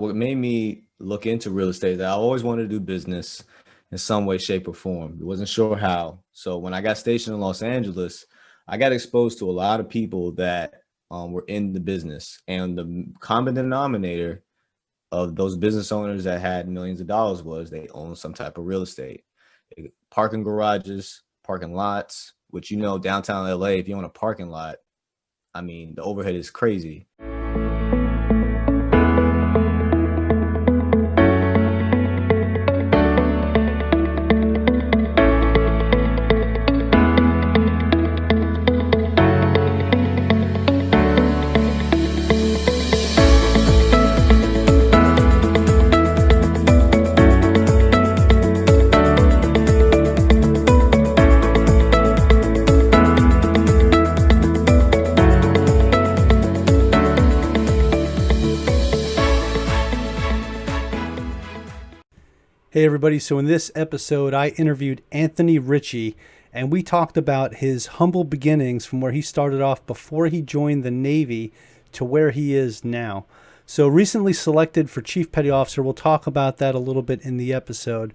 What made me look into real estate is that I always wanted to do business in some way, shape, or form. I wasn't sure how. So when I got stationed in Los Angeles, I got exposed to a lot of people that were in the business. And the common denominator of those business owners that had millions of dollars was they owned some type of real estate. Parking garages, parking lots, which downtown LA, if you own a parking lot, I mean, the overhead is crazy. Hey everybody, so in this episode I interviewed Anthanē Richie, and we talked about his humble beginnings from where he started off before he joined the Navy to where he is now. So recently selected for Chief Petty Officer, we'll talk about that a little bit in the episode,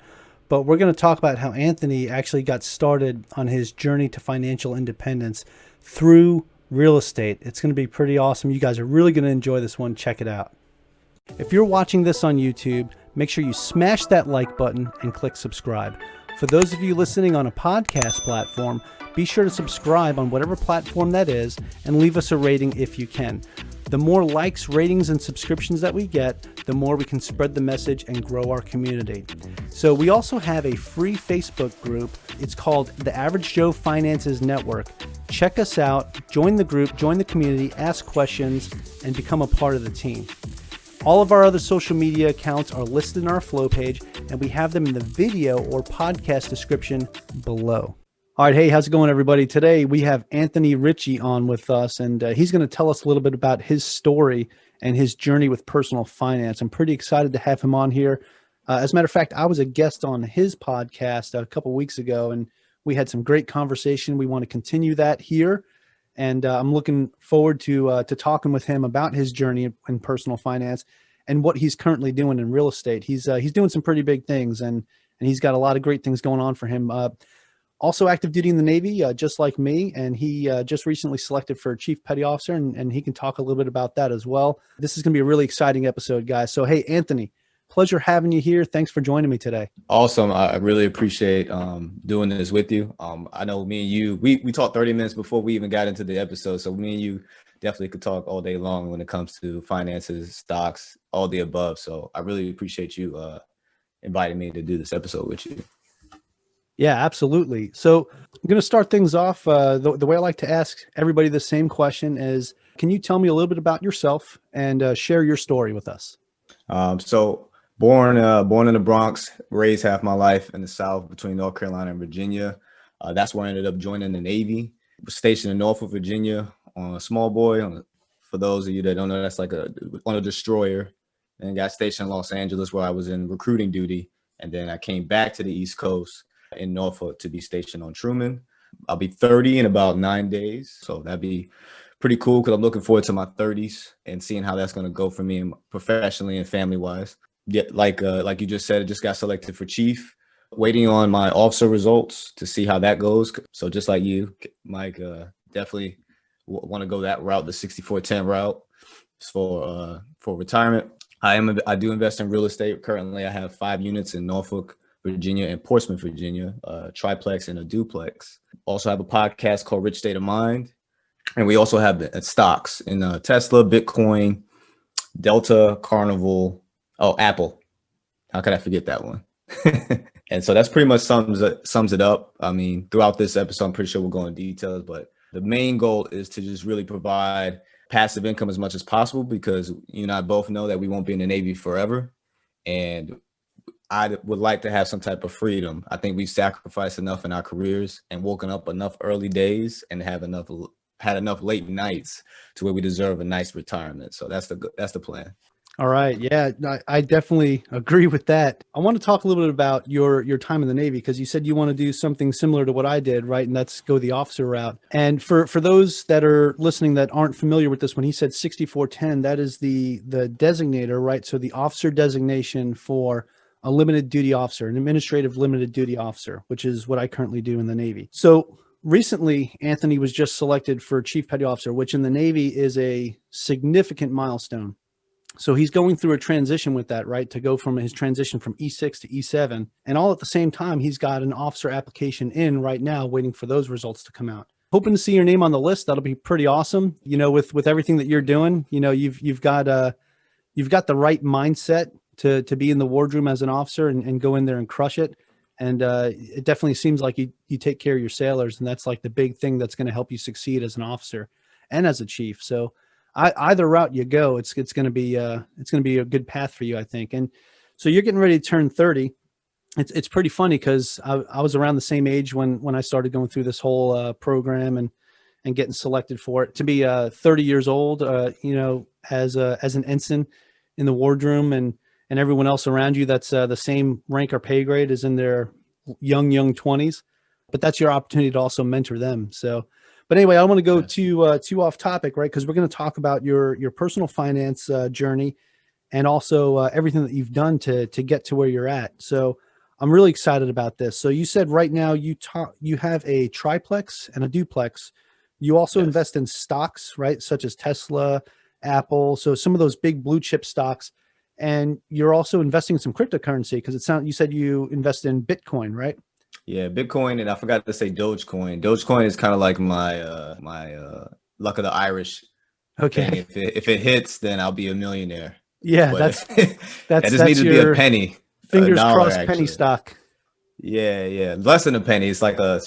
but we're going to talk about how Anthanē actually got started on his journey to financial independence through real estate. It's going to be pretty awesome. You guys are really going to enjoy this one. Check it out. If you're watching this on YouTube, make sure you smash that like button and click subscribe. For those of you listening on a podcast platform, be sure to subscribe on whatever platform that is and leave us a rating if you can. The more likes, ratings, and subscriptions that we get, the more we can spread the message and grow our community. So we also have a free Facebook group. It's called the Average Joe Finances Network. Check us out, join the group, join the community, ask questions, and become a part of the team. All of our other social media accounts are listed in our flow page, and we have them in the video or podcast description below. All right, hey, how's it going, everybody? Today we have Anthanē Richie on with us, and he's going to tell us a little bit about his story and his journey with personal finance. I'm pretty excited to have him on here. As a matter of fact, I was a guest on his podcast a couple weeks ago, and we had some great conversation. We want to continue that here. And I'm looking forward to talking with him about his journey in personal finance and what he's currently doing in real estate. He's doing some pretty big things, and he's got a lot of great things going on for him. Also active duty in the Navy, just like me, and he just recently selected for Chief Petty Officer, and he can talk a little bit about that as well. This is going to be a really exciting episode, guys. So, hey, Anthanē, pleasure having you here. Thanks for joining me today. Awesome. I really appreciate doing this with you. I know me and you, we talked 30 minutes before we even got into the episode. So me and you definitely could talk all day long when it comes to finances, stocks, all the above. So I really appreciate you inviting me to do this episode with you. Yeah, absolutely. So I'm going to start things off. The way I like to ask everybody the same question is, can you tell me a little bit about yourself and share your story with us? So born in the Bronx, raised half my life in the South between North Carolina and Virginia. That's where I ended up joining the Navy. Was stationed in Norfolk, Virginia on a small boy. For those of you that don't know, that's like on a destroyer. And got stationed in Los Angeles where I was in recruiting duty. And then I came back to the East Coast in Norfolk to be stationed on Truman. I'll be 30 in about 9 days. So that'd be pretty cool because I'm looking forward to my 30s and seeing how that's going to go for me professionally and family-wise. Yeah, like you just said, I just got selected for chief. Waiting on my officer results to see how that goes. So just like you, Mike, definitely want to go that route, the 6410 route for retirement. I do invest in real estate. Currently, I have 5 units in Norfolk, Virginia, and Portsmouth, Virginia, a triplex and a duplex. Also have a podcast called Rich State of Mind. And we also have stocks in Tesla, Bitcoin, Delta, Carnival, Apple. How could I forget that one? And so that's pretty much sums it up. I mean, throughout this episode, I'm pretty sure we'll go into details, but the main goal is to just really provide passive income as much as possible because you and I both know that we won't be in the Navy forever. And I would like to have some type of freedom. I think we've sacrificed enough in our careers and woken up enough early days and had enough late nights to where we deserve a nice retirement. So that's the plan. All right. Yeah, I definitely agree with that. I want to talk a little bit about your time in the Navy because you said you want to do something similar to what I did, right? And that's go the officer route. And for those that are listening that aren't familiar with this, when he said 6410, that is the designator, right? So the officer designation for a limited duty officer, an administrative limited duty officer, which is what I currently do in the Navy. So recently, Anthanē was just selected for Chief Petty Officer, which in the Navy is a significant milestone. So he's going through a transition with that, right? To go from his transition from E6 to E7. And all at the same time, he's got an officer application in right now, waiting for those results to come out. Hoping to see your name on the list. That'll be pretty awesome. You know, with everything that you're doing, you know, you've got the right mindset to be in the wardroom as an officer and go in there and crush it. And it definitely seems like you take care of your sailors, and that's like the big thing that's going to help you succeed as an officer and as a chief. So either route you go, it's going to be a good path for you, I think. And so you're getting ready to turn 30. It's pretty funny because I was around the same age when I started going through this whole program and getting selected for it. To be 30 years old, you know, as an ensign in the wardroom, and everyone else around you that's the same rank or pay grade is in their young 20s. But that's your opportunity to also mentor them. So, but anyway, I want to go too off topic, right? Because we're going to talk about your personal finance journey, and also everything that you've done to get to where you're at. So I'm really excited about this. So you said right now you have a triplex and a duplex. You also Yes. invest in stocks, right? Such as Tesla, Apple. So some of those big blue chip stocks. And you're also investing in some cryptocurrency because you said you invest in Bitcoin, right? Yeah, Bitcoin, and I forgot to say Dogecoin. Dogecoin is kind of like my luck of the Irish thing. Okay. If it hits, then I'll be a millionaire. Yeah, But I just need that's to be a your penny, a fingers dollar crossed penny actually. stock. Yeah, yeah, less than a penny. It's like a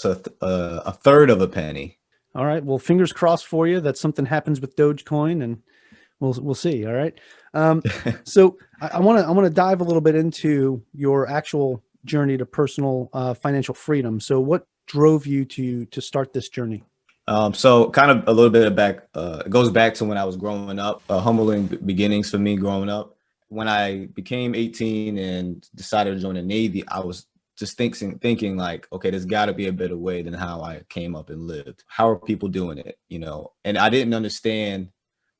third of a penny. All right. Well, fingers crossed for you that something happens with Dogecoin, and we'll see. All right. So I want to dive a little bit into your actual journey to personal financial freedom. So what drove you to start this journey? So kind of a little bit of back, it goes back to when I was growing up, humbling beginnings for me growing up. When I became 18 and decided to join the Navy, I was just thinking like, okay, there's got to be a better way than how I came up and lived. How are people doing it? You know, and I didn't understand.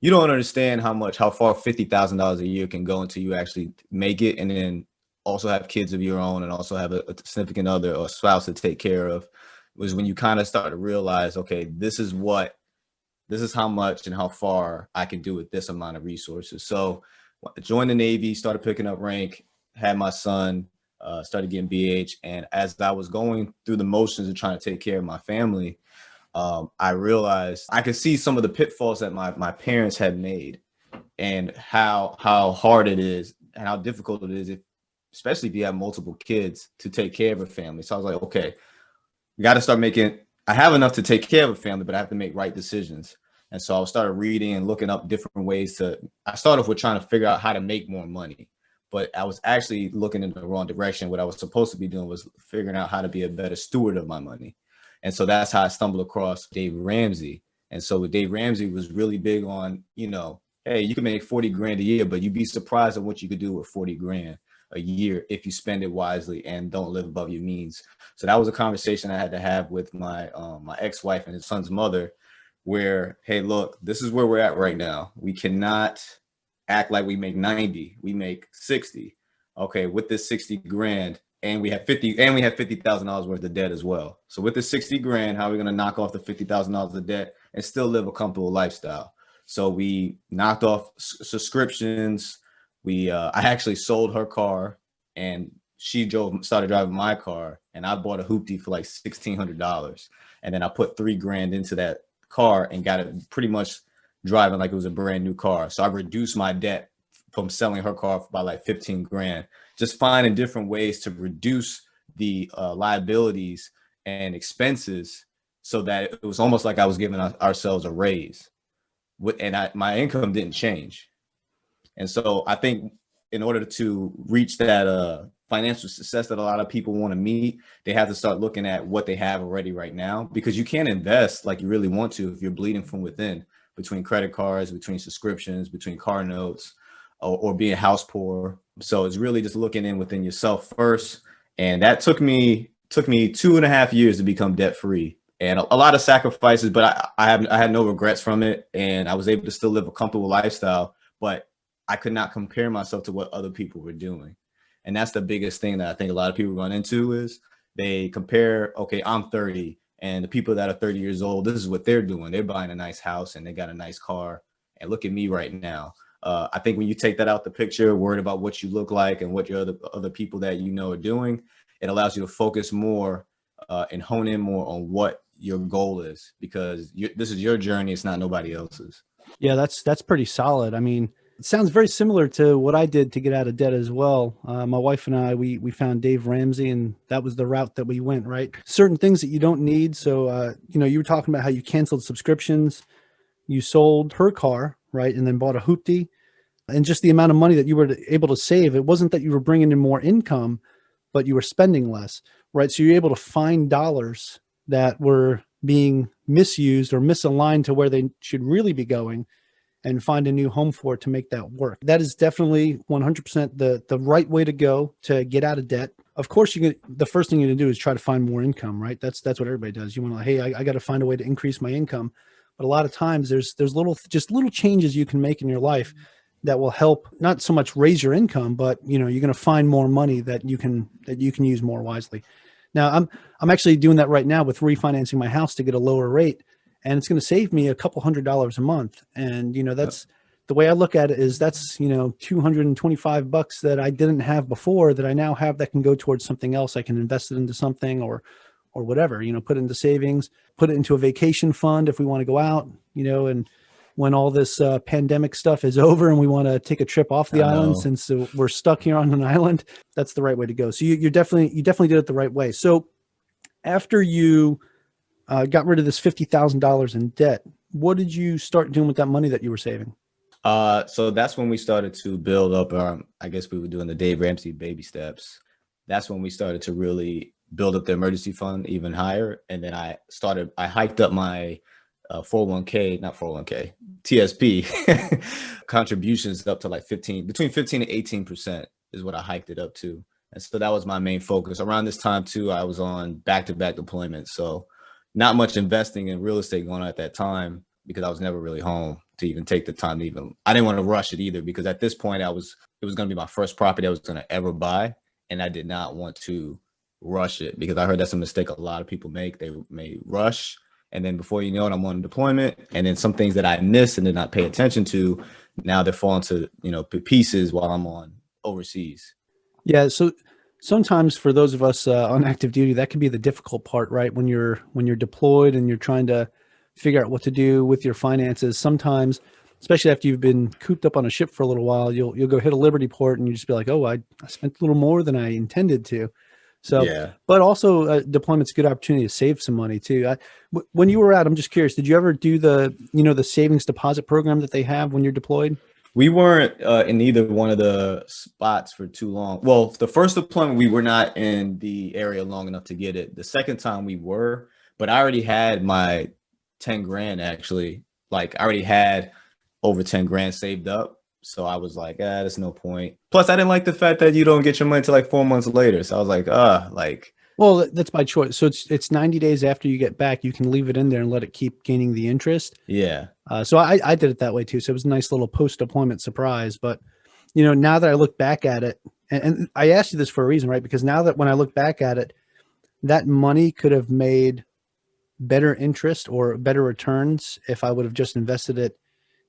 You don't understand how far $50,000 a year can go until you actually make it, and then also have kids of your own, and also have a significant other or spouse to take care of. Was when you kind of start to realize, okay, this is how much and how far I can do with this amount of resources. So joined the Navy, started picking up rank, had my son, started getting BH. And as I was going through the motions of trying to take care of my family, I realized I could see some of the pitfalls that my parents had made, and how hard it is and how difficult it is, especially if you have multiple kids, to take care of a family. So I was like, okay, we got to start making. I have enough to take care of a family, but I have to make right decisions. And so I started reading and looking up different ways to. I started off with trying to figure out how to make more money, but I was actually looking in the wrong direction. What I was supposed to be doing was figuring out how to be a better steward of my money. And so that's how I stumbled across Dave Ramsey. And so Dave Ramsey was really big on, hey, you can make 40 grand a year, but you'd be surprised at what you could do with 40 grand a year if you spend it wisely and don't live above your means. So that was a conversation I had to have with my ex-wife and his son's mother, where, hey, look, this is where we're at right now. We cannot act like we make 90, we make 60. Okay, with this 60 grand, and we have $50,000 worth of debt as well. So with the 60 grand, how are we going to knock off the $50,000 of debt and still live a comfortable lifestyle? So we knocked off subscriptions. I actually sold her car, and she started driving my car, and I bought a hoopty for like $1,600. And then I put $3,000 into that car and got it pretty much driving like it was a brand new car. So I reduced my debt from selling her car by like 15 grand, just finding different ways to reduce the liabilities and expenses, so that it was almost like I was giving ourselves a raise. And my income didn't change. And so I think in order to reach that financial success that a lot of people want to meet, they have to start looking at what they have already right now, because you can't invest like you really want to if you're bleeding from within, between credit cards, between subscriptions, between car notes. or being house poor. So it's really just looking in within yourself first. And that took me 2.5 years to become debt free, and a lot of sacrifices, but I had no regrets from it. And I was able to still live a comfortable lifestyle, but I could not compare myself to what other people were doing. And that's the biggest thing that I think a lot of people run into is they compare, okay, I'm 30 and the people that are 30 years old, this is what they're doing. They're buying a nice house and they got a nice car. And look at me right now. I think when you take that out the picture, worried about what you look like and what your other people that you know are doing, it allows you to focus more and hone in more on what your goal is, because this is your journey. It's not nobody else's. Yeah, that's pretty solid. I mean, it sounds very similar to what I did to get out of debt as well. My wife and I, we found Dave Ramsey, and that was the route that we went, right? Certain things that you don't need. So, you were talking about how you canceled subscriptions, you sold her car, right? And then bought a hoopty, and just the amount of money that you were able to save. It wasn't that you were bringing in more income, but you were spending less, right? So you're able to find dollars that were being misused or misaligned to where they should really be going, and find a new home for it to make that work. That is definitely 100% the right way to go to get out of debt. Of course, the first thing you're gonna do is try to find more income, right? That's what everybody does. You want to, hey, I got to find a way to increase my income. But a lot of times there's little changes you can make in your life that will help, not so much raise your income, but you're going to find more money that you can use more wisely. Now I'm actually doing that right now with refinancing my house to get a lower rate, and it's going to save me a couple $100s a month. And that's the way I look at it, is that's $225 that I didn't have before that I now have, that can go towards something else. I can invest it into something or whatever, put it into savings, put it into a vacation fund if we want to go out, and when all this pandemic stuff is over and we want to take a trip off the island, since we're stuck here on an island, that's the right way to go. So you definitely did it the right way. So after you got rid of this $50,000 in debt, what did you start doing with that money that you were saving? So that's when we started to build up I guess we were doing the Dave Ramsey baby steps. That's when we started to really build up the emergency fund even higher. And then I hiked up my 401k, not 401k, TSP contributions up to like between 15 and 18% is what I hiked it up to. And so that was my main focus. Around this time too, I was on back-to-back deployments. So not much investing in real estate going on at that time, because I was never really home to even take the time to I didn't want to rush it either, because at this point it was going to be my first property I was going to ever buy. And I did not want to rush it, because I heard that's a mistake a lot of people make. They may rush, and then before you know it, I'm on deployment, and then some things that I missed and did not pay attention to, now they're falling to pieces while I'm on overseas. Yeah. So sometimes for those of us on active duty, that can be the difficult part, right? When you're deployed and you're trying to figure out what to do with your finances. Sometimes, especially after you've been cooped up on a ship for a little while, you'll go hit a Liberty port and you just be like, oh, I spent a little more than I intended to. So, yeah. But also deployment's a good opportunity to save some money too. When you were out, I'm just curious, did you ever do the savings deposit program that they have when you're deployed? We weren't in either one of the spots for too long. Well, the first deployment, we were not in the area long enough to get it. The second time we were, but I already had my 10 grand actually. Like I already had over 10 grand saved up. So I was like, there's no point. Plus, I didn't like the fact that you don't get your money until like 4 months later. So I was like, well, that's by choice. So it's 90 days after you get back, you can leave it in there and let it keep gaining the interest. Yeah. So I did it that way too. So it was a nice little post-deployment surprise. But, now that I look back at it, and I asked you this for a reason, right? Because now that when I look back at it, that money could have made better interest or better returns if I would have just invested it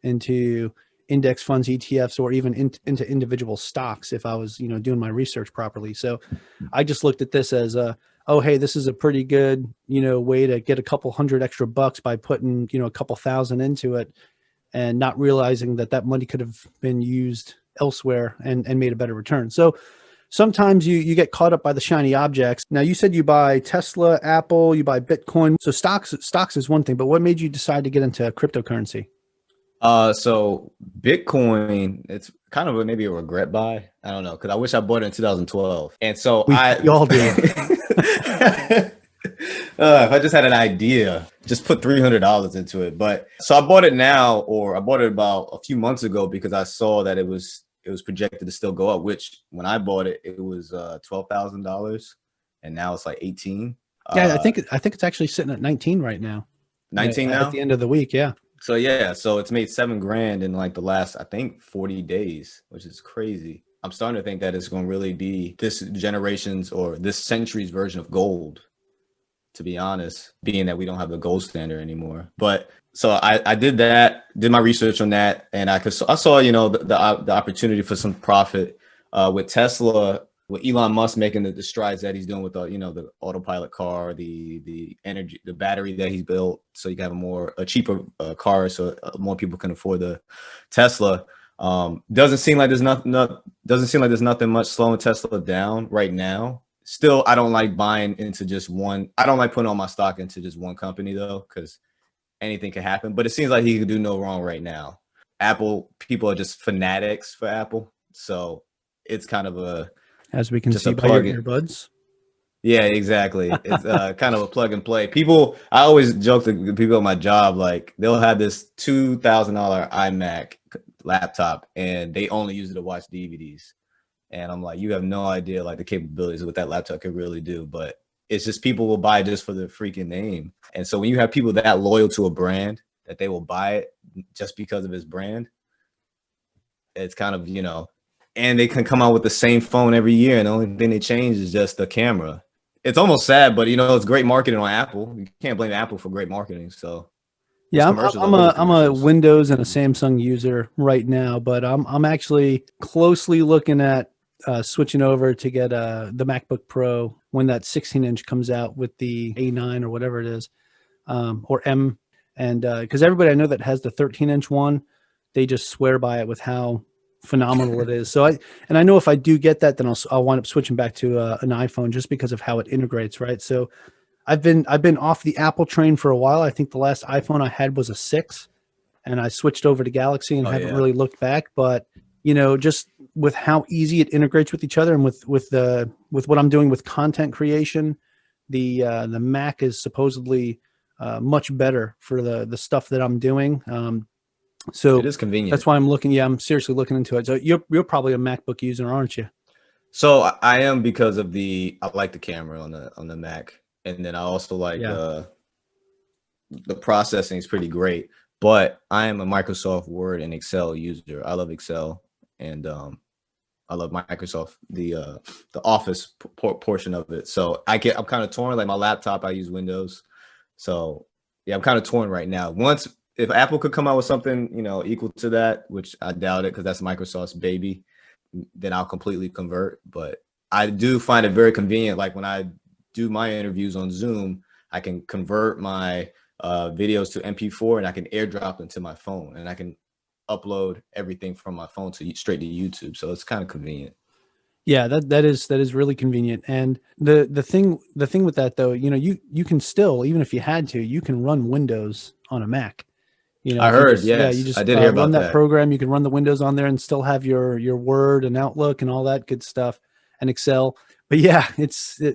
into index funds, ETFs, or even into individual stocks if I was, doing my research properly. So I just looked at this as oh, hey, this is a pretty good, way to get a couple $100 extra by putting, a couple thousand into it, and not realizing that money could have been used elsewhere and made a better return. So sometimes you get caught up by the shiny objects. Now, you said you buy Tesla, Apple, you buy Bitcoin. So stocks is one thing, but what made you decide to get into cryptocurrency? So Bitcoin, it's kind of maybe a regret buy. I don't know, because I wish I bought it in 2012. And so we all do. If I just had an idea, just put $300 into it. But so I bought it now, or I bought it about a few months ago, because I saw that it was it was projected to still go up, which when I bought it, it was $12,000, and now it's like 18. Yeah, I think it's actually sitting at 19 right now. 19 At now. the end of the week. Yeah. So yeah, so it's made $7,000 in like the last, I think, 40 days, which is crazy. I'm starting to think that it's going to really be this generation's or this century's version of gold, to be honest, being that we don't have the gold standard anymore. But so I did that, did my research on that, and I saw, you know, the opportunity for some profit with Tesla, with Elon Musk making the strides that he's doing with the, you know, the autopilot car, the energy, the battery that he's built, so you can have a cheaper car, so more people can afford the Tesla. Doesn't seem like there's nothing much slowing Tesla down right now. Still, I don't like buying into just one. I don't like putting all my stock into just one company though, because anything can happen. But it seems like he can do no wrong right now. Apple, people are just fanatics for Apple, so it's kind of As we can just see a by your plug-in. earbuds. Yeah, exactly. It's kind of a plug and play. People, I always joke to the people at my job, like they'll have this $2,000 iMac laptop and they only use it to watch DVDs. And I'm like, you have no idea like the capabilities of what that laptop could really do. But it's just people will buy it just for the freaking name. And so when you have people that loyal to a brand that they will buy it just because of his brand, it's kind of, you know, and they can come out with the same phone every year. And the only thing they change is just the camera. It's almost sad, but you know, it's great marketing on Apple. You can't blame Apple for great marketing. So Yeah, I'm a commercials. Windows and a Samsung user right now, but I'm actually closely looking at switching over to get the MacBook Pro when that 16-inch comes out with the A9 or whatever it is, or M, and because everybody I know that has the 13-inch one, they just swear by it with how phenomenal it is. So I know if I do get that, then I'll wind up switching back to an iPhone just because of how it integrates, right? So I've been off the Apple train for a while. I think the last iPhone I had was a 6, and I switched over to Galaxy and haven't really looked back. But you know, just with how easy it integrates with each other, and with what I'm doing with content creation, the Mac is supposedly much better for the stuff that I'm doing. So it is convenient. that's why I'm looking. Yeah, I'm seriously looking into it. So you're probably a MacBook user, aren't you? So I am, because of I like the camera on the Mac, and then I also like the processing is pretty great. But I am a Microsoft Word and Excel user. I love Excel, and I love Microsoft, the Office portion of it. So I'm kind of torn. Like my laptop, I use Windows. So yeah, I'm kind of torn right now. If Apple could come out with something, you know, equal to that, which I doubt it because that's Microsoft's baby, then I'll completely convert. But I do find it very convenient. Like when I do my interviews on Zoom, I can convert my videos to MP4 and I can airdrop them to my phone, and I can upload everything from my phone straight to YouTube. So it's kind of convenient. Yeah, that is really convenient. And the thing with that though, you know, you can still, even if you had to, you can run Windows on a Mac. You know, I if you heard, just, yeah, you yes, just I did hear run about that that. program. You can run the Windows on there and still have your Word and Outlook and all that good stuff, and Excel. But yeah,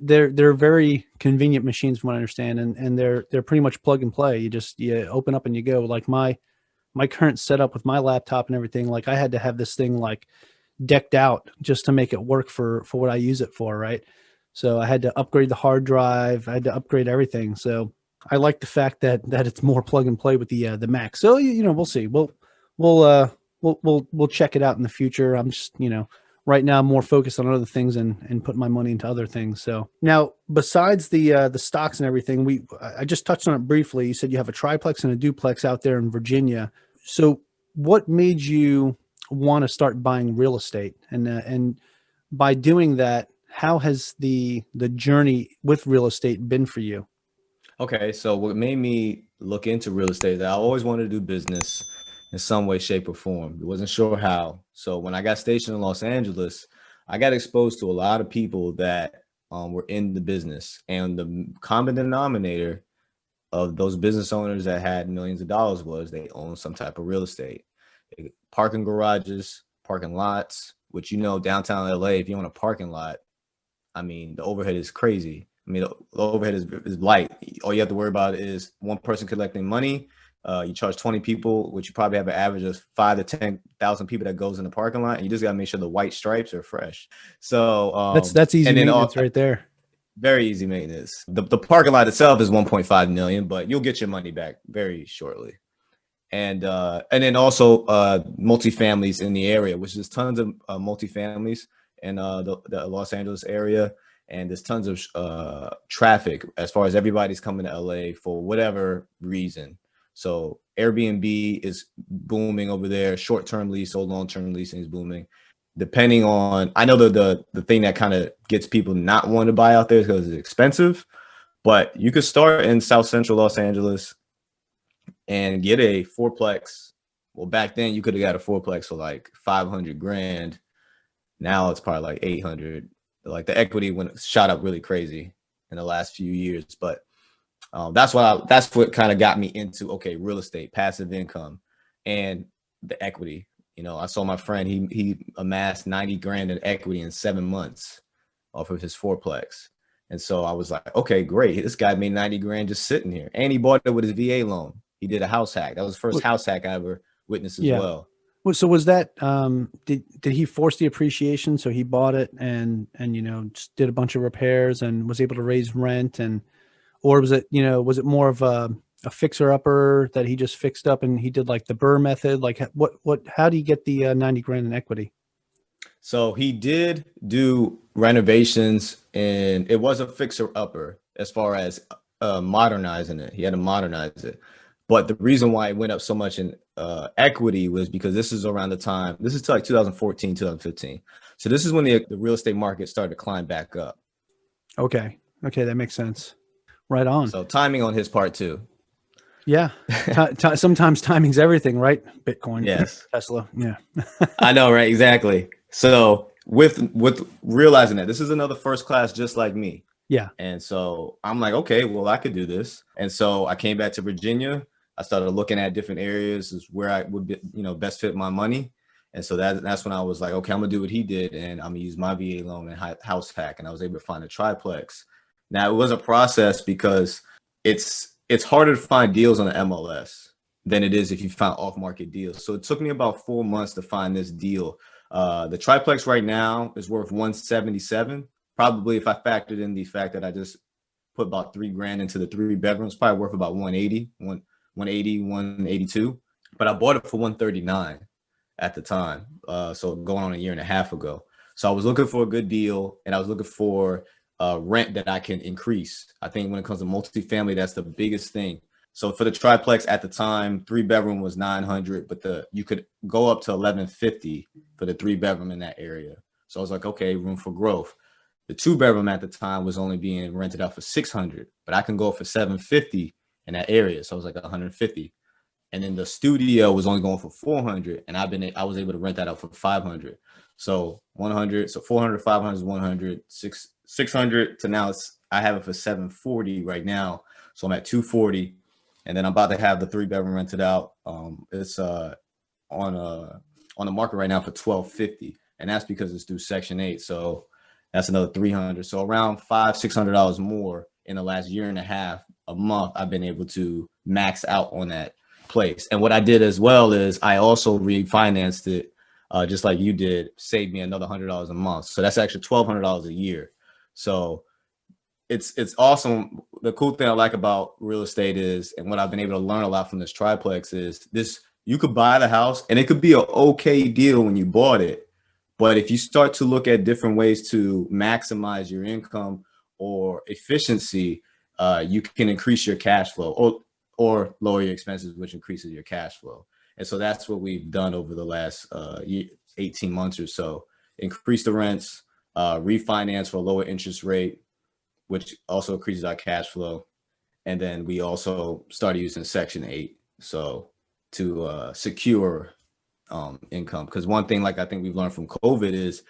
they're very convenient machines from what I understand, and they're pretty much plug and play. You open up and you go. Like my current setup with my laptop and everything, like I had to have this thing like decked out just to make it work for what I use it for, right? So I had to upgrade the hard drive. I had to upgrade everything. So I like the fact that it's more plug and play with the Mac. So you know, we'll see. We'll check it out in the future. I'm just, you know, right now I'm more focused on other things and putting my money into other things. So now, besides the stocks and everything, I just touched on it briefly. You said you have a triplex and a duplex out there in Virginia. So what made you want to start buying real estate, and by doing that, how has the journey with real estate been for you? Okay, so what made me look into real estate is that I always wanted to do business in some way, shape, or form. I wasn't sure how. So when I got stationed in Los Angeles, I got exposed to a lot of people that were in the business. And the common denominator of those business owners that had millions of dollars was they owned some type of real estate. Parking garages, parking lots, which, you know, downtown LA, if you own a parking lot, I mean, the overhead is crazy. I mean, the overhead is light. All you have to worry about is one person collecting money You charge 20 people, which you probably have an average of 5 to 10,000 people that goes in the parking lot, and you just got to make sure the white stripes are fresh. So That's easy and then maintenance right there. very easy maintenance. The parking lot itself is 1.5 million, but you'll get your money back very shortly. And then also multifamilies in the area, which is tons of multifamilies in the Los Angeles area, and there's tons of traffic as far as everybody's coming to LA for whatever reason. So Airbnb is booming over there. Short-term lease or long-term leasing is booming. Depending on, I know the thing that kind of gets people not wanting to buy out there is because it's expensive, but you could start in South Central Los Angeles and get a fourplex. Well, back then you could have got a fourplex for like 500 grand. Now it's probably like 800. Like the equity shot up really crazy in the last few years, but that's what kind of got me into, okay, real estate, passive income, and the equity. You know, I saw my friend, he amassed 90 grand in equity in 7 months off of his fourplex. And so I was like, okay, great. This guy made 90 grand just sitting here. And he bought it with his VA loan. He did a house hack. That was the first house hack I ever witnessed as well. So was that, did he force the appreciation? So he bought it and, you know, just did a bunch of repairs and was able to raise rent, or was it, you know, was it more of a fixer upper that he just fixed up and he did like the Burr method? Like how do you get the 90 grand in equity? So he did do renovations, and it was a fixer upper as far as modernizing it. He had to modernize it. But the reason why it went up so much in equity was because this is around the time, this is like 2014, 2015. So this is when the real estate market started to climb back up. Okay. That makes sense. Right on. So timing on his part too. Yeah. Sometimes timing's everything, right? Bitcoin. Yes. Tesla. Yeah. I know, right? Exactly. So with realizing that this is another first class just like me. Yeah. And so I'm like, okay, well, I could do this. And so I came back to Virginia. I started looking at different areas where I would be, you know, best fit my money. And so that's when I was like, okay, I'm gonna do what he did, and I'm gonna use my VA loan and house hack. And I was able to find a triplex. Now it was a process because it's harder to find deals on the MLS than it is if you find off-market deals. So it took me about 4 months to find this deal. The triplex right now is worth 177. Probably if I factored in the fact that I just put about 3 grand into the 3 bedrooms, probably worth about 180, 182. But I bought it for 139 at the time. So going on a year and a half ago. So I was looking for a good deal, and I was looking for rent that I can increase. I think when it comes to multifamily, that's the biggest thing. So for the triplex at the time, 3 bedroom was 900, but you could go up to 1150 for the 3 bedroom in that area. So I was like, okay, room for growth. The 2 bedroom at the time was only being rented out for 600, but I can go for 750 in that area. So I was like 150. And then the studio was only going for 400, and I was able to rent that out for 500. So 100, so 400, 500 is 100, 600 to now I have it for 740 right now. So I'm at 240, and then I'm about to have the 3 bedroom rented out. It's on the market right now for 1250, and that's because it's through Section 8. So that's another 300. So around $500-600 more in the last year and a half, a month, I've been able to max out on that place. And what I did as well is I also refinanced it, just like you did, saved me another $100 a month. So that's actually $1,200 a year. So it's awesome. The cool thing I like about real estate is, and what I've been able to learn a lot from this triplex is this: you could buy the house and it could be an okay deal when you bought it. But if you start to look at different ways to maximize your income or efficiency, you can increase your cash flow or lower your expenses, which increases your cash flow. And so that's what we've done over the last 18 months or so. Increase the rents, refinance for a lower interest rate, which also increases our cash flow. And then we also started using Section 8 so to secure income. Because one thing, like I think we've learned from COVID, is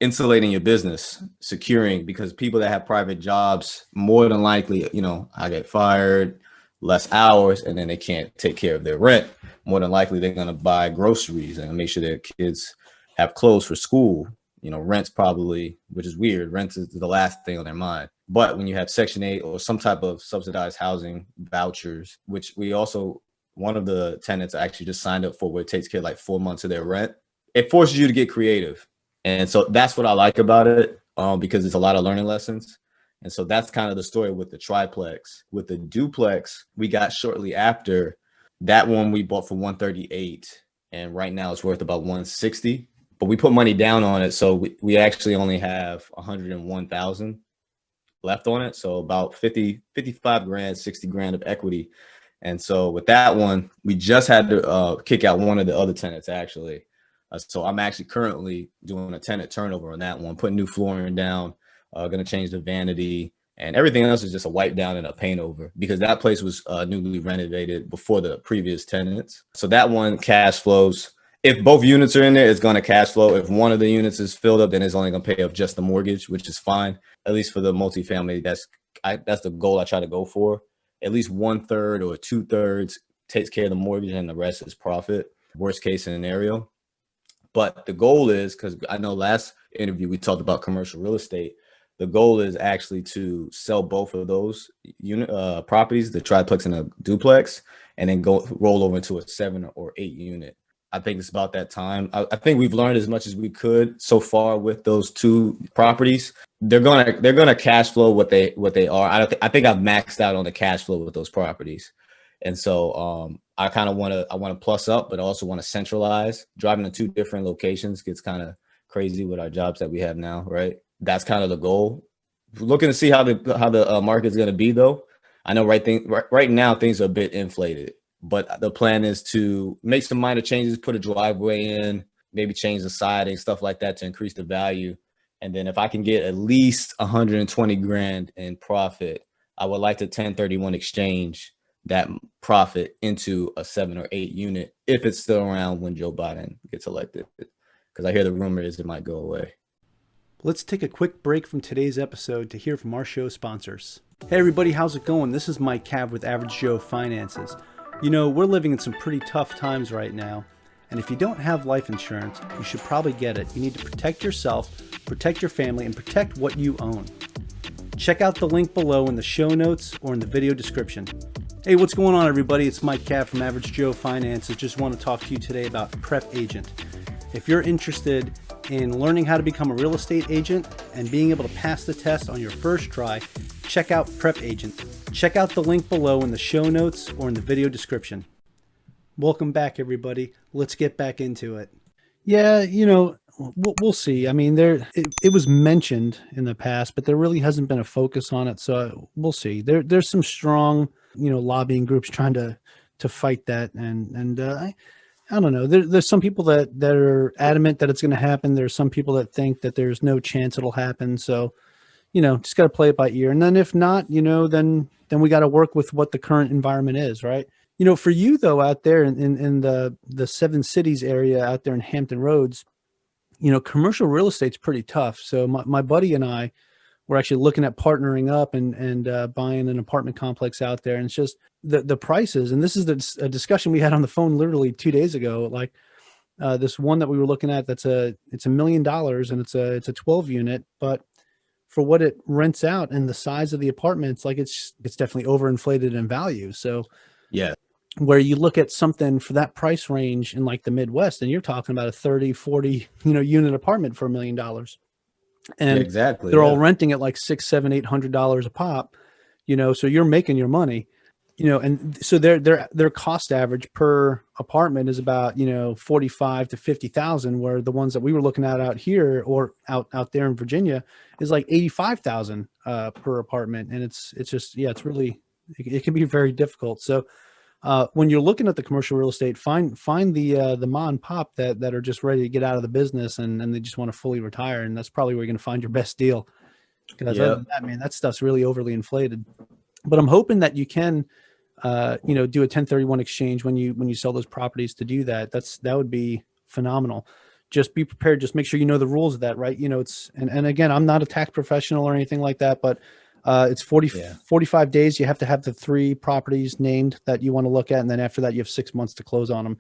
insulating your business, securing, because people that have private jobs, more than likely, you know, I get fired, less hours, and then they can't take care of their rent. More than likely, they're going to buy groceries and make sure their kids have clothes for school. Rent's probably, which is weird. Rent is the last thing on their mind. But when you have Section 8 or some type of subsidized housing vouchers, which one of the tenants actually just signed up for, where it takes care of like 4 months of their rent, it forces you to get creative. And so that's what I like about it, because it's a lot of learning lessons. And so that's kind of the story with the triplex. With the duplex, we got shortly after. That one we bought for 138, and right now it's worth about 160. But we put money down on it, so we actually only have 101,000 left on it. So about 55 grand, 60 grand of equity. And so with that one, we just had to kick out one of the other tenants actually. So I'm actually currently doing a tenant turnover on that one, putting new flooring down, going to change the vanity, and everything else is just a wipe down and a paint over, because that place was newly renovated before the previous tenants. So that one cash flows. If both units are in there, it's going to cash flow. If one of the units is filled up, then it's only going to pay off just the mortgage, which is fine. At least for the multifamily, that's the goal I try to go for. At least 1/3 or 2/3 takes care of the mortgage, and the rest is profit. Worst case scenario. But the goal is, because I know last interview we talked about commercial real estate, the goal is actually to sell both of those properties, the triplex and the duplex, and then roll over into a 7 or 8 unit. I think it's about that time. I think we've learned as much as we could so far with those two properties. They're gonna cash flow what they are. I think I've maxed out on the cash flow with those properties, and so I kind of want to plus up, but also want to centralize. Driving to 2 different locations gets kind of crazy with our jobs that we have now, right? That's kind of the goal. Looking to see how the market's gonna be though. I know right now things are a bit inflated. But the plan is to make some minor changes, put a driveway in, maybe change the siding, stuff like that to increase the value. And then if I can get at least 120 grand in profit, I would like to 1031 exchange that profit into a 7 or 8 unit if it's still around when Joe Biden gets elected. Because I hear the rumor is it might go away. Let's take a quick break from today's episode to hear from our show sponsors. Hey everybody, how's it going? This is Mike Cav with Average Joe Finances. We're living in some pretty tough times right now, and if you don't have life insurance, you should probably get it. You need to protect yourself, protect your family, and protect what you own. Check out the link below in the show notes or in the video description. Hey, what's going on everybody? It's Mike Cav from Average Joe Finances. Just want to talk to you today about Prep Agent. If you're interested in learning how to become a real estate agent and being able to pass the test on your first try, check out Prep Agent. Check out the link below in the show notes or in the video description. Welcome back, everybody. Let's get back into it. Yeah, we'll see. I mean, it was mentioned in the past, but there really hasn't been a focus on it. So we'll see. There's some strong, lobbying groups trying to fight that, and I don't know. There's some people that are adamant that it's going to happen. There's some people that think that there's no chance it'll happen. So, just got to play it by ear. And then if not, then we got to work with what the current environment is, right? For you though, out there in the 7 cities area out there in Hampton Roads, commercial real estate's pretty tough. So my buddy and I were actually looking at partnering up and buying an apartment complex out there. And it's just the prices. And this is a discussion we had on the phone literally 2 days ago. Like this one that we were looking at, it's $1 million and it's a 12 unit, but for what it rents out and the size of the apartment, it's definitely overinflated in value. So yeah, where you look at something for that price range in like the Midwest, and you're talking about a 30, 40, unit apartment for $1 million. And exactly, they're all renting at like $600, $700, $800 a pop, so you're making your money, and so their cost average per apartment is about, 45 to 50,000, where the ones that we were looking at out here or out there in Virginia is like 85,000 per apartment. And it's just, it's really, it can be very difficult. So when you're looking at the commercial real estate, find the mom and pop that are just ready to get out of the business and they just want to fully retire. And that's probably where you're going to find your best deal. Because other than that, man, that stuff's really overly inflated. But I'm hoping that you can, do a 1031 exchange when you sell those properties to do that. That would be phenomenal. Just be prepared. Just make sure you know the rules of that, right? And again, I'm not a tax professional or anything like that, but it's 45 days. You have to have the 3 properties named that you want to look at. And then after that, you have 6 months to close on them.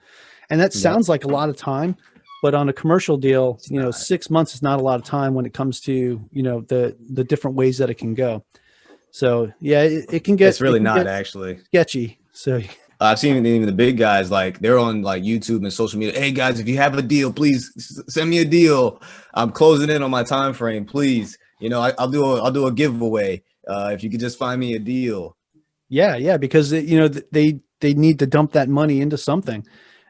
And that sounds like a lot of time, But on a commercial deal, It's not. 6 months is not a lot of time when it comes to, the different ways that it can go. So yeah, it can It's get, really not actually. sketchy. So I've seen even the big guys, like they're on like YouTube and social media. Hey guys, if you have a deal, please send me a deal. I'm closing in on my time frame. Please, I'll do a giveaway if you could just find me a deal. yeah, because they need to dump that money into something,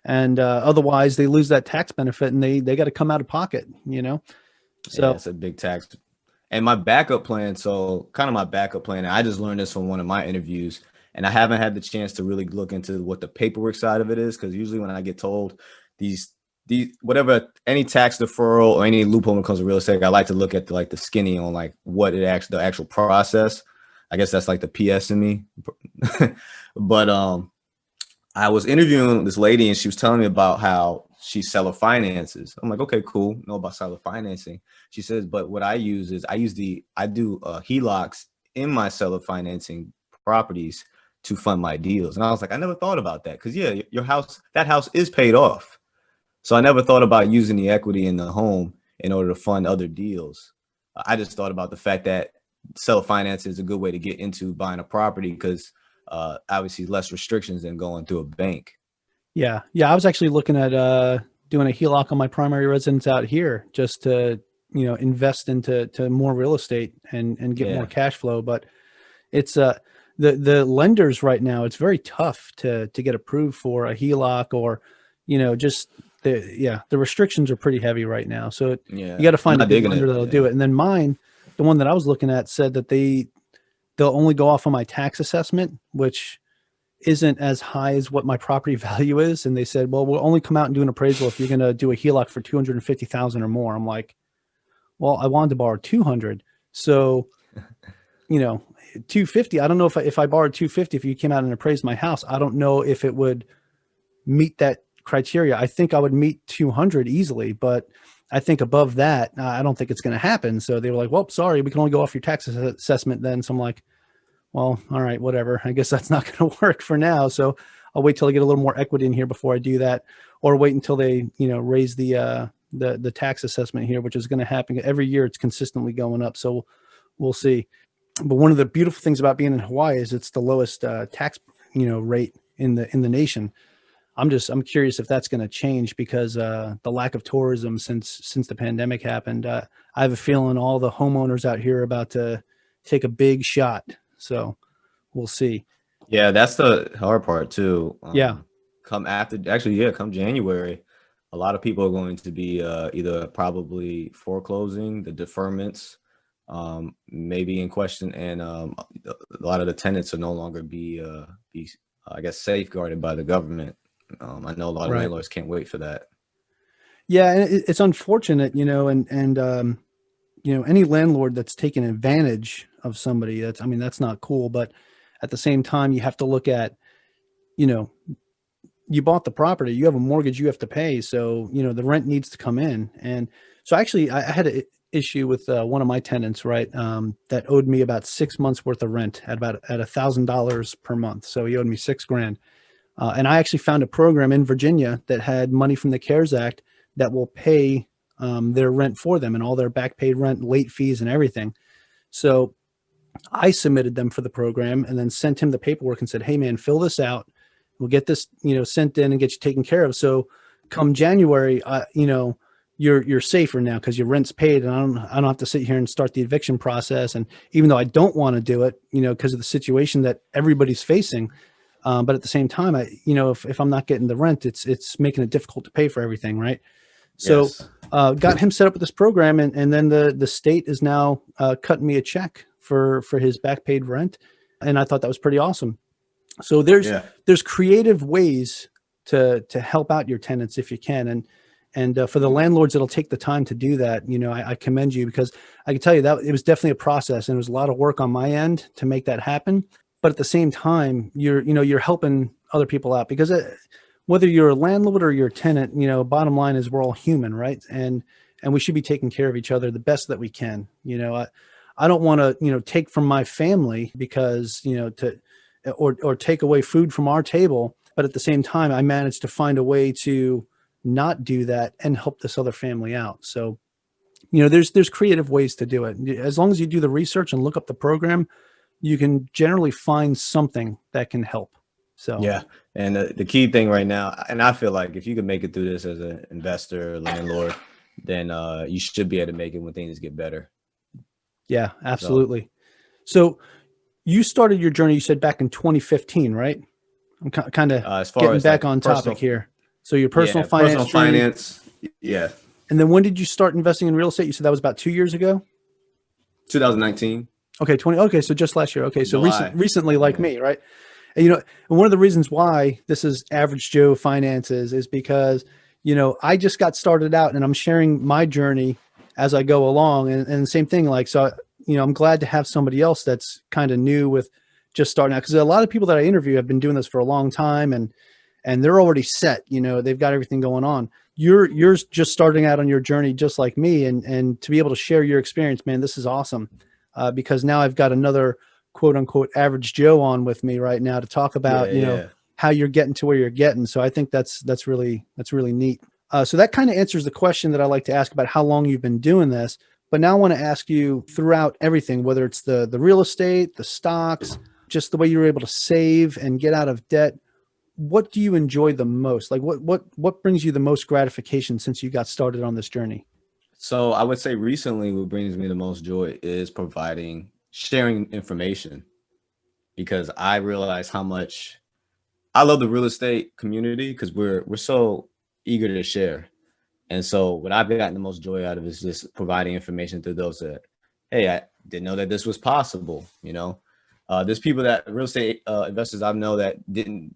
and otherwise they lose that tax benefit, and they got to come out of pocket. Yeah, So it's a big tax. And my backup plan, so kind of my backup plan, and I just learned this from one of my interviews, and I haven't had the chance to really look into what the paperwork side of it is, because usually when I get told these whatever any tax deferral or any loophole when it comes to real estate, I like to look at the skinny on like what it actually the actual process. I guess that's like the PS in me. But I was interviewing this lady and she was telling me about how she seller finances. I'm like, okay, cool. Know about seller financing. She says, but what I use is I do HELOCs in my seller financing properties to fund my deals. And I was like, I never thought about that. Cause yeah, that house is paid off. So I never thought about using the equity in the home in order to fund other deals. I just thought about the fact that seller finance is a good way to get into buying a property because obviously less restrictions than going through a bank. yeah, I was actually looking at doing a HELOC on my primary residence out here just to invest into more real estate and get more Yeah. cash flow. But it's the lenders right now, it's very tough to get approved for a HELOC, or just the restrictions are pretty heavy right now. So you Yeah. got to I'm find a not good digging lender it. that'll do Yeah. it. And then mine, the one that I was looking at, said that they'll only go off on my tax assessment, which isn't as high as what my property value is. And they said, well, we'll only come out and do an appraisal if you're going to do a HELOC for 250,000 or more. I'm like, well, I wanted to borrow 200. So, 250, I don't know if I borrowed 250, if you came out and appraised my house, I don't know if it would meet that criteria. I think I would meet 200 easily, but I think above that, I don't think it's going to happen. So they were like, well, sorry, we can only go off your tax assessment then. So I'm like, well, all right, whatever. I guess that's not going to work for now. So I'll wait till I get a little more equity in here before I do that, or wait until they, raise the tax assessment here, which is going to happen every year. It's consistently going up. So we'll see. But one of the beautiful things about being in Hawaii is it's the lowest tax, rate in the nation. I'm curious if that's going to change because the lack of tourism since the pandemic happened. I have a feeling all the homeowners out here are about to take a big shot. So we'll see. Yeah, that's the hard part too. Yeah. Come January, a lot of people are going to be either probably foreclosing, the deferments, maybe in question, and a lot of the tenants will no longer be I guess safeguarded by the government. I know a lot of Right. landlords can't wait for that. Yeah. And it's unfortunate, and any landlord that's taking advantage of somebody, that's not cool. But at the same time, you have to look at, you know, you bought the property, you have a mortgage you have to pay. So, the rent needs to come in. And so actually I had an issue with one of my tenants, right? That owed me about 6 months worth of rent at $1,000 per month. So he owed me $6,000. And I actually found a program in Virginia that had money from the CARES Act that will pay their rent for them and all their back paid rent, late fees and everything. So I submitted them for the program and then sent him the paperwork and said, hey man, fill this out. We'll get this, sent in and get you taken care of. So come January, you're safer now because your rent's paid and I don't have to sit here and start the eviction process. And even though I don't want to do it, because of the situation that everybody's facing, but at the same time, if I'm not getting the rent, it's making it difficult to pay for everything. Right. So, Yes. got him set up with this program and then the state is now, cutting me a check for his back paid rent. And I thought that was pretty awesome. So Yeah. there's creative ways to help out your tenants if you can. And for the landlords that'll take the time to do that, I commend you because I can tell you that it was definitely a process and it was a lot of work on my end to make that happen. But at the same time, you're helping other people out because whether you're a landlord or you're a tenant, bottom line is we're all human, right? And we should be taking care of each other the best that we can. I don't want to, take from my family because, or take away food from our table. But at the same time, I managed to find a way to not do that and help this other family out. So, you know, there's creative ways to do it. As long as you do the research and look up the program, you can generally find something that can help. So Yeah. And the key thing right now, and I feel like if you can make it through this as an investor, landlord, then you should be able to make it when things get better. yeah, absolutely. So you started your journey, you said back in 2015, right? I'm kind of As far getting as back like on personal, topic here. So your personal personal finance journey. finance. Yeah. And then when did you start investing in real estate? You said that was about 2 years ago? 2019. Okay, 20. Okay, so just last year. Okay, so July. recently like me, right? And, you know, and one of the reasons why this is Average Joe Finances is because, you know, I just got started out and I'm sharing my journey as I go along. And the same thing, like, so, you know, I'm glad to have somebody else that's kind of new with just starting out. Because a lot of people that I interview have been doing this for a long time and they're already set, you know, they've got everything going on. You're just starting out on your journey just like me. And to be able to share your experience, man, this is awesome. Because now I've got another quote unquote average Joe on with me right now to talk about, you know, how you're getting to where you're getting. So I think that's really neat. So that kind of answers the question that I like to ask about how long you've been doing this. But now I want to ask you throughout everything, whether it's the real estate, the stocks, just the way you were able to save and get out of debt. What do you enjoy the most? Like what brings you the most gratification since you got started on this journey? So I would say recently what brings me the most joy is sharing information, because I realize how much I love the real estate community because we're so eager to share. And so what I've gotten the most joy out of is just providing information to those that, hey, I didn't know that this was possible. You know, there's people that real estate investors I know that didn't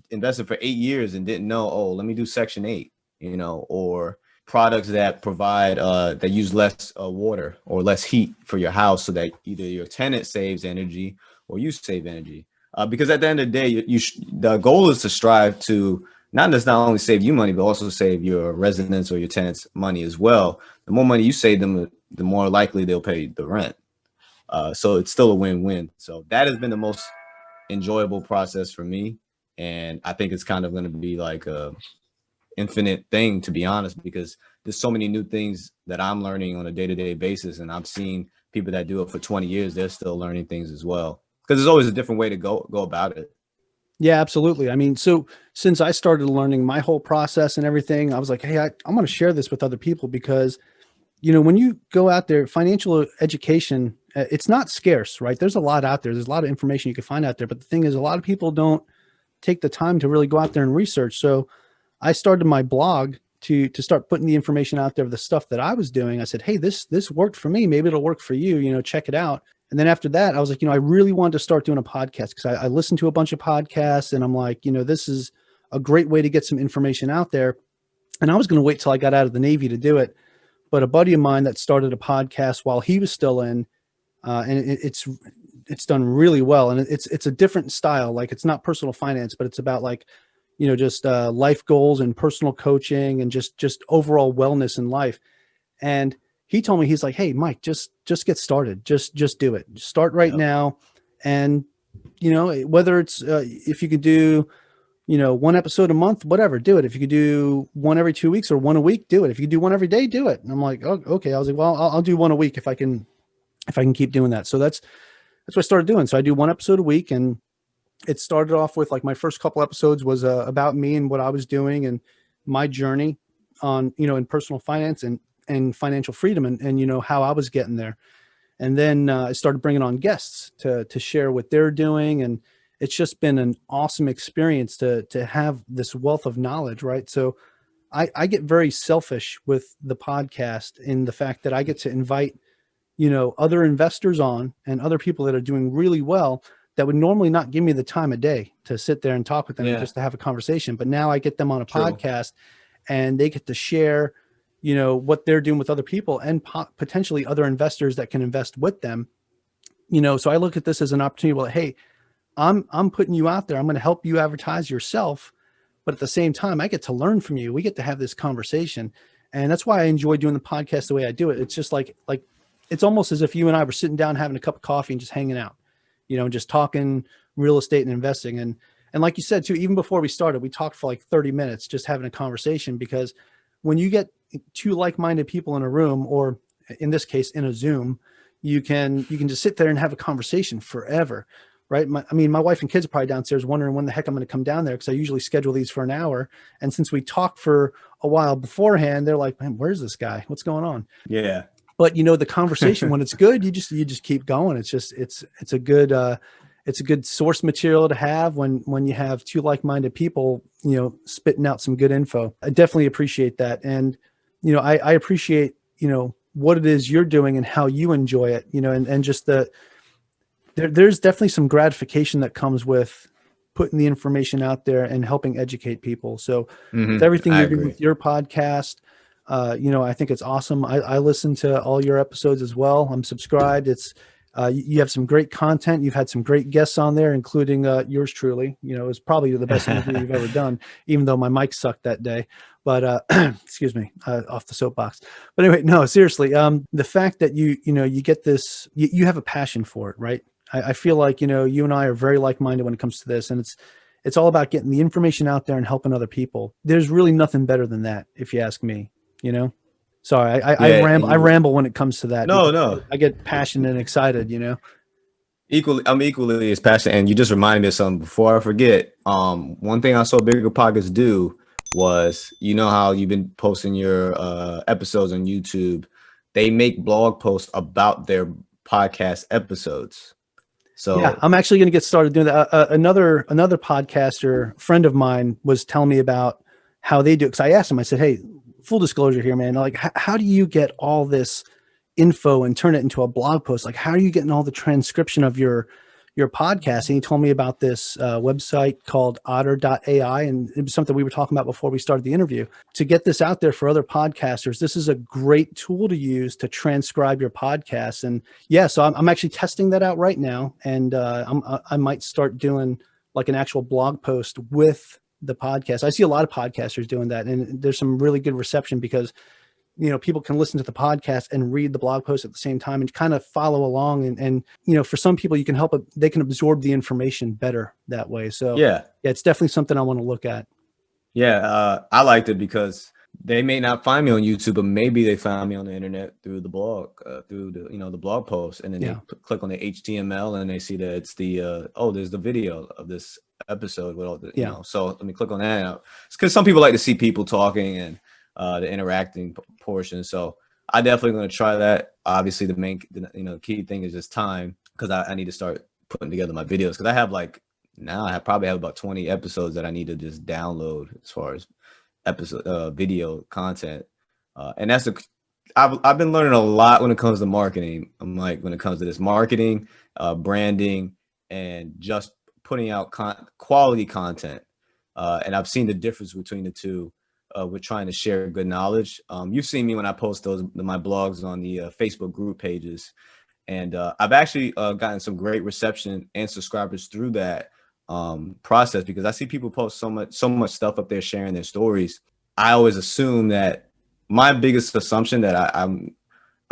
invested for 8 years and didn't know, oh, let me do Section 8, you know, or products that provide that use less water or less heat for your house so that either your tenant saves energy or you save energy. Because at the end of the day, the goal is to strive to not only save you money, but also save your residents or your tenants money as well. The more money you save them, the more likely they'll pay the rent. So it's still a win-win. So that has been the most enjoyable process for me. And I think it's kind of going to be like a infinite thing, to be honest, because there's so many new things that I'm learning on a day-to-day basis. And I've seen people that do it for 20 years, they're still learning things as well. Because there's always a different way to go about it. Yeah, absolutely. I mean, so since I started learning my whole process and everything, I was like, hey, I'm going to share this with other people because, you know, when you go out there, financial education, it's not scarce, right? There's a lot out there. There's a lot of information you can find out there. But the thing is, a lot of people don't take the time to really go out there and research. So I started my blog to start putting the information out there of the stuff that I was doing. I said, hey, this worked for me. Maybe it'll work for you, you know, check it out. And then after that, I was like, you know, I really wanted to start doing a podcast because I listened to a bunch of podcasts and I'm like, you know, this is a great way to get some information out there. And I was going to wait till I got out of the Navy to do it. But a buddy of mine that started a podcast while he was still in, and it's done really well. And it's a different style. Like it's not personal finance, but it's about like, you know, just life goals and personal coaching and just overall wellness in life. And he told me, he's like, hey, Mike, just get started. Just do it. Start right now. And, you know, whether it's if you could do, you know, one episode a month, whatever, do it. If you could do one every 2 weeks or one a week, do it. If you could do one every day, do it. And I'm like, oh, okay. I was like, well, I'll do one a week if I can keep doing that. So that's what I started doing. So I do one episode a week, and it started off with like my first couple episodes was about me and what I was doing and my journey on, you know, in personal finance and financial freedom and, you know, how I was getting there. And then I started bringing on guests to share what they're doing. And it's just been an awesome experience to have this wealth of knowledge. Right. So I get very selfish with the podcast in the fact that I get to invite, you know, other investors on and other people that are doing really well that would normally not give me the time of day to sit there and talk with them and just to have a conversation. But now I get them on a podcast and they get to share, you know, what they're doing with other people and potentially other investors that can invest with them. You know, so I look at this as an opportunity. Well, hey, I'm putting you out there. I'm going to help you advertise yourself. But at the same time, I get to learn from you. We get to have this conversation. And that's why I enjoy doing the podcast the way I do it. It's just like it's almost as if you and I were sitting down having a cup of coffee and just hanging out, you know, just talking real estate and investing. And And like you said too, even before we started, we talked for like 30 minutes just having a conversation, because when you get two like-minded people in a room, or in this case in a Zoom, you can just sit there and have a conversation forever, right? I mean, my wife and kids are probably downstairs wondering when the heck I'm going to come down there, because I usually schedule these for an hour. And since we talked for a while beforehand, they're like, man, where's this guy? What's going on? Yeah. But the conversation, when it's good, you just keep going. It's a good source material to have when you have two like-minded people, spitting out some good info. I definitely appreciate that. And, I appreciate, what it is you're doing and how you enjoy it, and just there's definitely some gratification that comes with putting the information out there and helping educate people. So with everything I you're doing agree. with your podcast, I think it's awesome. I listen to all your episodes as well. I'm subscribed. You have some great content. You've had some great guests on there, including yours truly. It was probably the best interview you've ever done, even though my mic sucked that day. But excuse me, off the soapbox. But anyway, no, seriously, the fact that you get this, you have a passion for it, right? I feel like you and I are very like-minded when it comes to this, and it's all about getting the information out there and helping other people. There's really nothing better than that, if you ask me. Sorry, I ramble when it comes to that. No. I get passionate and excited. I'm equally as passionate, and you just reminded me of something before I forget. One thing I saw Bigger Pockets do was, how you've been posting your episodes on YouTube. They make blog posts about their podcast episodes. So yeah, I'm actually going to get started doing that. Another podcaster friend of mine was telling me about how they do it. Because I asked him, I said, hey, full disclosure here, man. Like, how do you get all this info and turn it into a blog post? Like, how are you getting all the transcription of your podcast? And he told me about this website called otter.ai. And it was something we were talking about before we started the interview. To get this out there for other podcasters, this is a great tool to use to transcribe your podcast. And yeah, so I'm actually testing that out right now. And I might start doing like an actual blog post with the podcast. I see a lot of podcasters doing that, and there's some really good reception because people can listen to the podcast and read the blog post at the same time and kind of follow along. And for some people, they can absorb the information better that way. So yeah, it's definitely something I want to look at. Yeah. I liked it because they may not find me on YouTube, but maybe they found me on the internet through the blog, through the blog post. And then they click on the HTML and they see that it's there's the video of this episode with all the, so let me click on that. It's because some people like to see people talking and the interacting portion. So I definitely going to try that. Obviously the key thing is just time, because I need to start putting together my videos, because I probably have about 20 episodes that I need to just download as far as video content. And I've been learning a lot when it comes to marketing. When it comes to this marketing, branding, and just putting out quality content. And I've seen the difference between the two. We're trying to share good knowledge. You've seen me when I post my blogs on the Facebook group pages, and I've actually gotten some great reception and subscribers through that process, because I see people post so much stuff up there sharing their stories. I always assume that my biggest assumption that I'm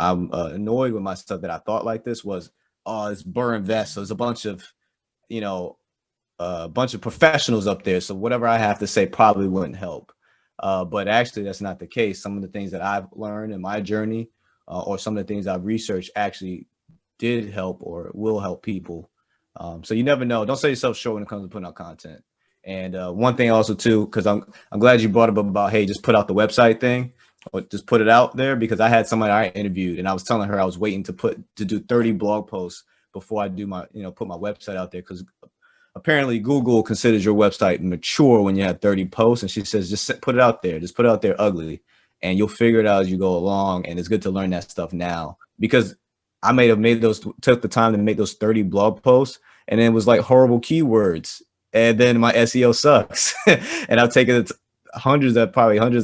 annoyed with my stuff that I thought like this was, it's Burr Invest. So there's a bunch of professionals up there. So whatever I have to say probably wouldn't help. But actually, that's not the case. Some of the things that I've learned in my journey, or some of the things I've researched, actually did help or will help people. So you never know. Don't sell yourself short when it comes to putting out content. And one thing also too, because I'm glad you brought up about, hey, just put out the website thing, or just put it out there, because I had somebody I interviewed and I was telling her I was waiting to do 30 blog posts before I do put my website out there, because apparently Google considers your website mature when you have 30 posts. And she says, just put it out there. Just put it out there ugly, and you'll figure it out as you go along. And it's good to learn that stuff now, because I may have took the time to make those 30 blog posts, and it was like horrible keywords. And then my SEO sucks. And I've taken hundreds of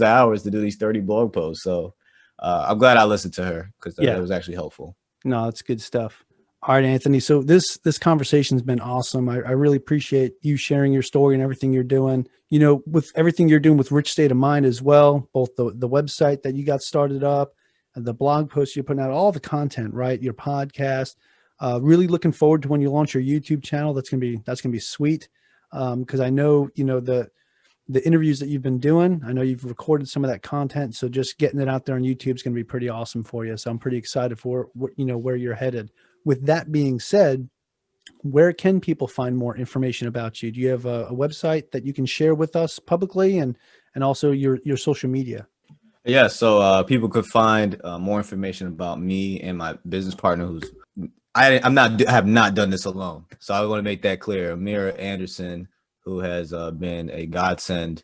hours to do these 30 blog posts. So I'm glad I listened to her, because that was actually helpful. No, it's good stuff. All right, Anthony. So this conversation's been awesome. I really appreciate you sharing your story and everything you're doing. With everything you're doing with Rich State of Mind as well, both the website that you got started up, and the blog posts you're putting out, all the content, right? Your podcast. Really looking forward to when you launch your YouTube channel. That's gonna be sweet. because I know, the interviews that you've been doing. I know you've recorded some of that content. So just getting it out there on YouTube is going to be pretty awesome for you. So I'm pretty excited for where you're headed. With that being said, where can people find more information about you? Do you have a website that you can share with us publicly, and also your social media? Yeah, so people could find more information about me and my business partner, who's I have not done this alone. So I want to make that clear. Amira Anderson, who has been a godsend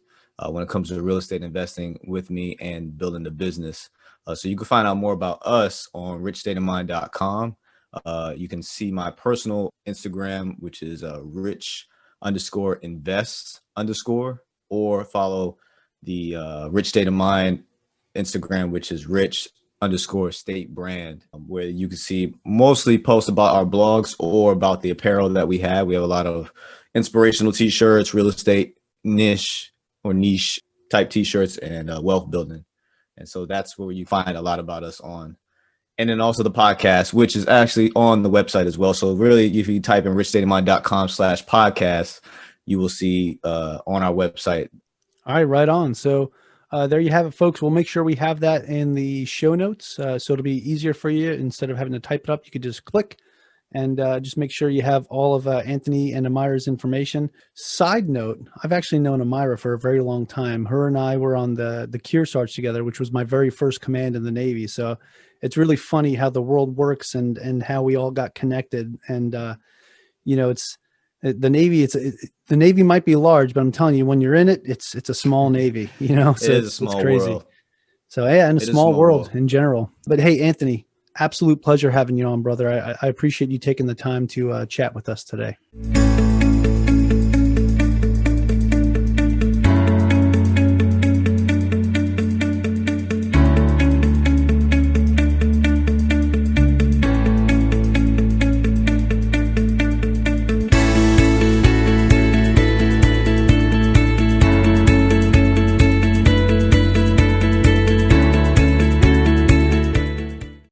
when it comes to real estate investing with me and building the business. So you can find out more about us on richstateofmind.com. You can see my personal Instagram, which is rich_invest_, or follow the Rich State of Mind Instagram, which is rich_state brand, where you can see mostly posts about our blogs or about the apparel that we have. We have a lot of inspirational t-shirts, real estate niche type t-shirts, and wealth building. And so that's where you find a lot about us on. And then also the podcast, which is actually on the website as well. So really, if you type in richstateofmind.com/podcast, you will see on our website. All right, right on. So there you have it, folks. We'll make sure we have that in the show notes. So it'll be easier for you. Instead of having to type it up, you could just click and just make sure you have all of Anthanē and Amira's information. Side note, I've actually known Amira for a very long time. Her and I were on the Kearsarge together, which was my very first command in the Navy. So it's really funny how the world works and how we all got connected. And, it's the Navy. The Navy might be large, but I'm telling you, when you're in it, it's a small Navy, so it is a small crazy world. So yeah, and a small world in general. But hey, Anthanē, absolute pleasure having you on, brother. I appreciate you taking the time to chat with us today.